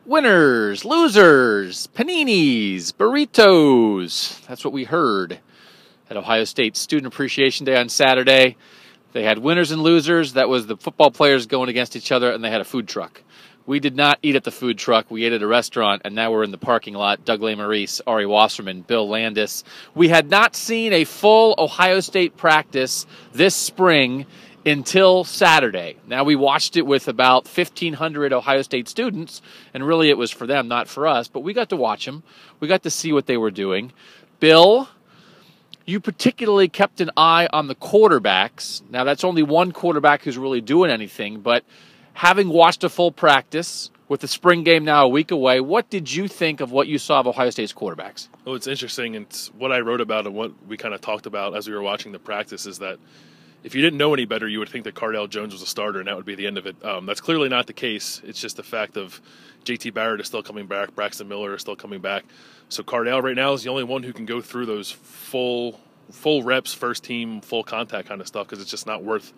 Winners, losers, paninis, burritos. That's what we heard at Ohio State Student Appreciation Day on Saturday. They had winners and losers. That was the football players going against each other, and they had a food truck. We did not eat at the food truck. We ate at a restaurant, and now we're in the parking lot. Doug Maurice, Ari Wasserman, Bill Landis. We had not seen a full Ohio State practice this spring until Saturday. Now, we watched it with about 1,500 Ohio State students, and really it was for them, not for us, but we got to watch them. We got to see what they were doing. Bill, you particularly kept an eye on the quarterbacks. Now, that's only one quarterback who's really doing anything, but having watched a full practice with the spring game now a week away, what did you think of what you saw of Ohio State's quarterbacks? Well, it's interesting. It's what I wrote about and what we kind of talked about as we were watching the practice is that if you didn't know any better, you would think that Cardale Jones was a starter, and that would be the end of it. That's clearly not the case. It's just the fact of JT Barrett is still coming back, Braxton Miller is still coming back. So Cardale right now is the only one who can go through those full reps, first team, full contact kind of stuff because it's just not worth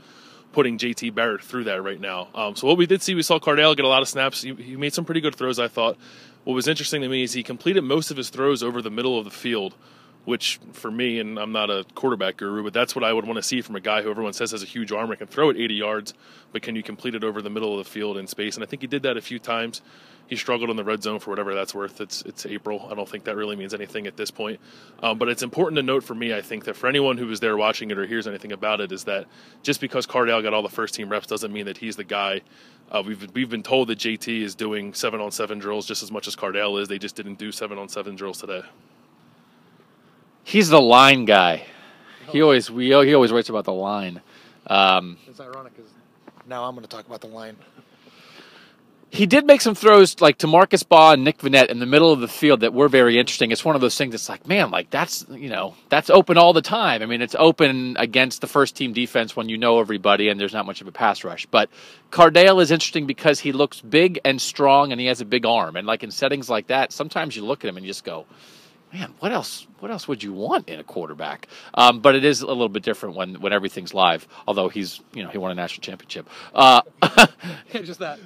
putting JT Barrett through that right now. So what we did see, we saw Cardale get a lot of snaps. He made some pretty good throws, I thought. What was interesting to me is he completed most of his throws over the middle of the field, which for me, and I'm not a quarterback guru, but that's what I would want to see from a guy who everyone says has a huge arm and can throw it 80 yards, but can you complete it over the middle of the field in space? And I think he did that a few times. He struggled in the red zone for whatever that's worth. It's April. I don't think that really means anything at this point. But it's important to note for me, I think, that for anyone who was there watching it or hears anything about it, is that just because Cardale got all the first-team reps doesn't mean that he's the guy. We've been told that JT is doing 7-on-7 drills just as much as Cardale is. They just didn't do 7-on-7 drills today. He's the line guy. He always writes about the line. It's ironic because now I'm going to talk about the line. He did make some throws like to Marcus Baugh and Nick Vannett in the middle of the field that were very interesting. It's one of those things that's like, man, like that's open all the time. I mean, it's open against the first team defense when you know everybody and there's not much of a pass rush. But Cardale is interesting because he looks big and strong and he has a big arm. And like in settings like that, sometimes you look at him and you just go, man, what else would you want in a quarterback? But it is a little bit different when everything's live, although he won a national championship. Just that.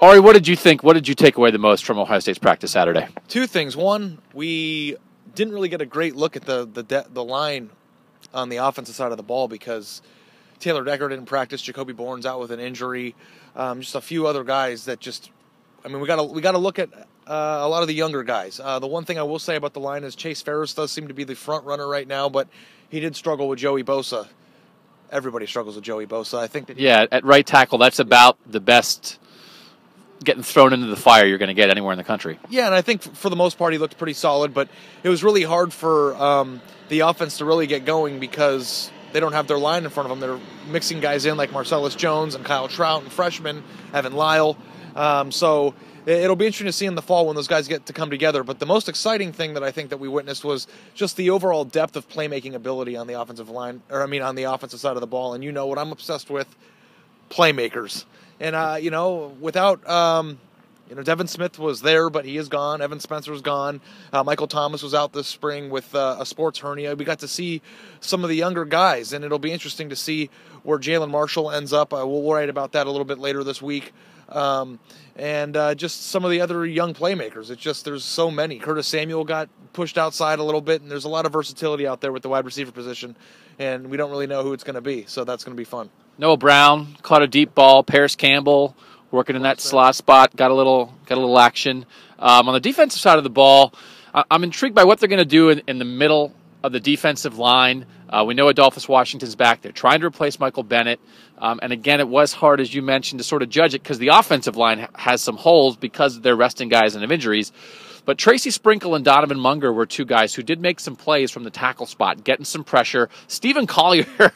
Ari, what did you think? What did you take away the most from Ohio State's practice Saturday? Two things. One, we didn't really get a great look at the line on the offensive side of the ball because Taylor Decker didn't practice. Jacoby Bourne's out with an injury. Just a few other guys that just – I mean, we got to look at a lot of the younger guys. The one thing I will say about the line is Chase Ferris does seem to be the front runner right now, but he did struggle with Joey Bosa. Everybody struggles with Joey Bosa. I think that at right tackle, that's about the best getting thrown into the fire you're going to get anywhere in the country. Yeah, and I think for the most part he looked pretty solid, but it was really hard for the offense to really get going because they don't have their line in front of them. They're mixing guys in like Marcellus Jones and Kyle Trout and freshman Evan Lyle. So it'll be interesting to see in the fall when those guys get to come together. But the most exciting thing that I think that we witnessed was just the overall depth of playmaking ability on the offensive line, on the offensive side of the ball. And you know what I'm obsessed with? Playmakers. And, without, Devin Smith was there, but he is gone. Evan Spencer's gone. Michael Thomas was out this spring with a sports hernia. We got to see some of the younger guys, and it'll be interesting to see where Jalen Marshall ends up. We'll write about that a little bit later this week. And just some of the other young playmakers. It's just there's so many. Curtis Samuel got pushed outside a little bit, and there's a lot of versatility out there with the wide receiver position, and we don't really know who it's going to be, so that's going to be fun. Noah Brown caught a deep ball. Paris Campbell working in that slot spot, got a little action. On the defensive side of the ball, I'm intrigued by what they're going to do in the middle of the defensive line. We know Adolphus Washington's back. They're trying to replace Michael Bennett. And again, it was hard, as you mentioned, to sort of judge it because the offensive line has some holes because they're resting guys and of injuries. But Tracy Sprinkle and Donovan Munger were two guys who did make some plays from the tackle spot, getting some pressure. Stephen Collier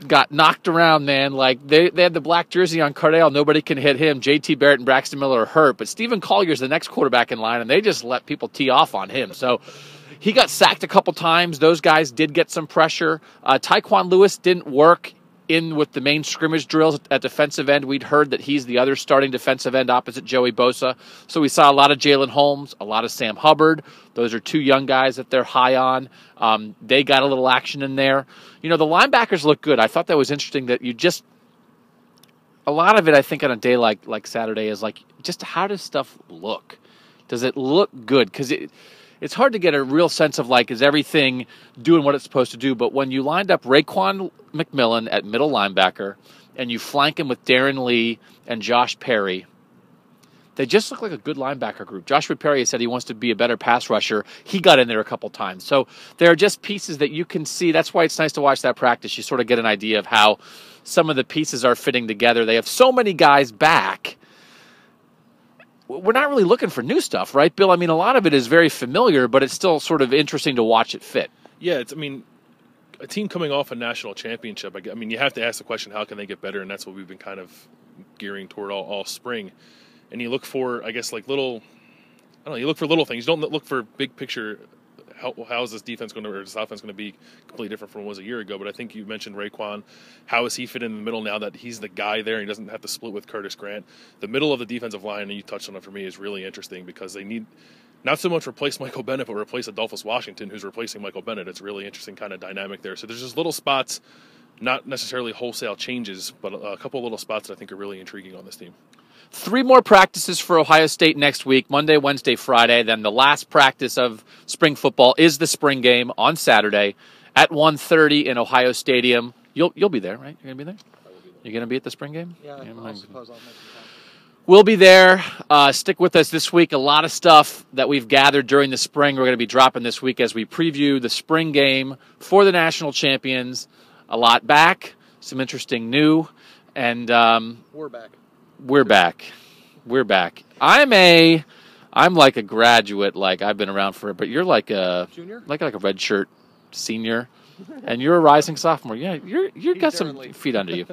got knocked around, man. Like, they had the black jersey on Cardale. Nobody can hit him. JT Barrett and Braxton Miller are hurt. But Stephen Collier's the next quarterback in line, and they just let people tee off on him. So he got sacked a couple times. Those guys did get some pressure. Tyquan Lewis didn't work in with the main scrimmage drills at defensive end. We'd heard that he's the other starting defensive end opposite Joey Bosa. So we saw a lot of Jalen Holmes, a lot of Sam Hubbard. Those are two young guys that they're high on. They got a little action in there. You know, the linebackers look good. I thought that was interesting that a lot of it, I think, on a day like Saturday is like just how does stuff look? Does it look good? Because it's hard to get a real sense of like, is everything doing what it's supposed to do? But when you lined up Raekwon McMillan at middle linebacker and you flank him with Darren Lee and Josh Perry, they just look like a good linebacker group. Joshua Perry said he wants to be a better pass rusher. He got in there a couple times. So there are just pieces that you can see. That's why it's nice to watch that practice. You sort of get an idea of how some of the pieces are fitting together. They have so many guys back. We're not really looking for new stuff, right, Bill? I mean, a lot of it is very familiar, but it's still sort of interesting to watch it fit. Yeah, a team coming off a national championship, I mean, you have to ask the question, how can they get better? And that's what we've been kind of gearing toward all spring. And you look for, I guess, like you look for little things. You don't look for big picture. How is this defense going to, or this offense going to be completely different from what it was a year ago? But I think you mentioned Raekwon. How is he fit in the middle now that he's the guy there and he doesn't have to split with Curtis Grant? The middle of the defensive line, and you touched on it for me, is really interesting because they need not so much replace Michael Bennett, but replace Adolphus Washington, who's replacing Michael Bennett. It's a really interesting kind of dynamic there. So there's just little spots, not necessarily wholesale changes, but a couple of little spots that I think are really intriguing on this team. 3 more practices for Ohio State next week, Monday, Wednesday, Friday. Then the last practice of spring football is the spring game on Saturday at 1:30 in Ohio Stadium. You'll be there, right? You're going to be there? You're going to be at the spring game? Yeah, I suppose I'll make some time. We'll be there. Stick with us this week. A lot of stuff that we've gathered during the spring we're going to be dropping this week as we preview the spring game for the national champions. A lot back, some interesting new, and We're back. We're back. I'm like a graduate, like I've been around for it, but you're like a Junior? like a red shirt senior, and you're a rising sophomore. Yeah, you've got some feet under you.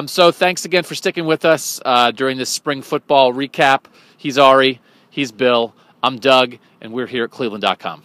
So thanks again for sticking with us during this spring football recap. He's Ari, he's Bill, I'm Doug, and we're here at cleveland.com.